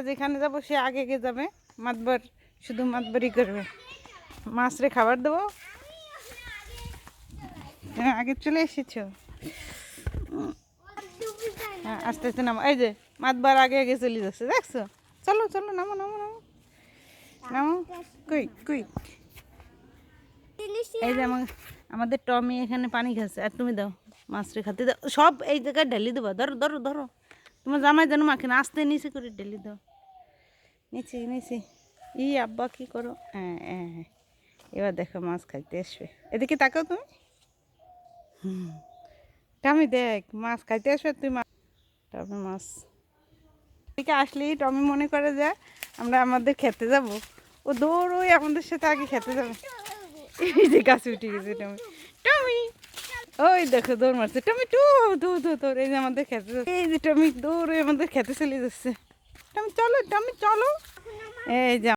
যেখানে যাবো সে আগে আগে যাবে, মাতবার শুধু মাতবারই করবে। মাছরে খাবার দেবো। হ্যাঁ, আগে চলে এসেছো। হ্যাঁ, আস্তে আস্তে নামো। এই যে মাতবার আগে আগে চলে যাচ্ছে, দেখছো? চলো চলো, নামো নামো নামো নামো। Quick quick. এই যে আমাদের টমি এখানে পানি খাচ্ছে, আর তুমি দাও মাছরে খাতে দাও। সব এই জায়গায় ঢেলে দেবো। ধরো ধরো ধরো, তোমার জামাই যেন মাখে না, আস্তে নিচে করে ঢেলে দাও। নিচে নিচে। ই আব্বা কি করো? হ্যাঁ হ্যাঁ হ্যাঁ, এবার দেখো মাছ খাইতে আসবে। এদিকে তাকাও তুমি। টমি দেখ, মাছ খাইতে আসবে তুই। টমি মাছ এদিকে আসলেই টমি মনে করে যে আমরা আমাদের খেতে যাব। ও দৌড়ই আমাদের সাথে আগে খেতে যাবে। এই যে গাছে উঠে গেছে টমি। টমি ওই দেখো দৌড় মারছে টমি। টু দু দু তোর, এই যে আমাদের খেতে যাচ্ছে। এই যে টমি দৌড়ে আমাদের খেতে চলে যাচ্ছে। টমি চলো, টমি চলো। এই যে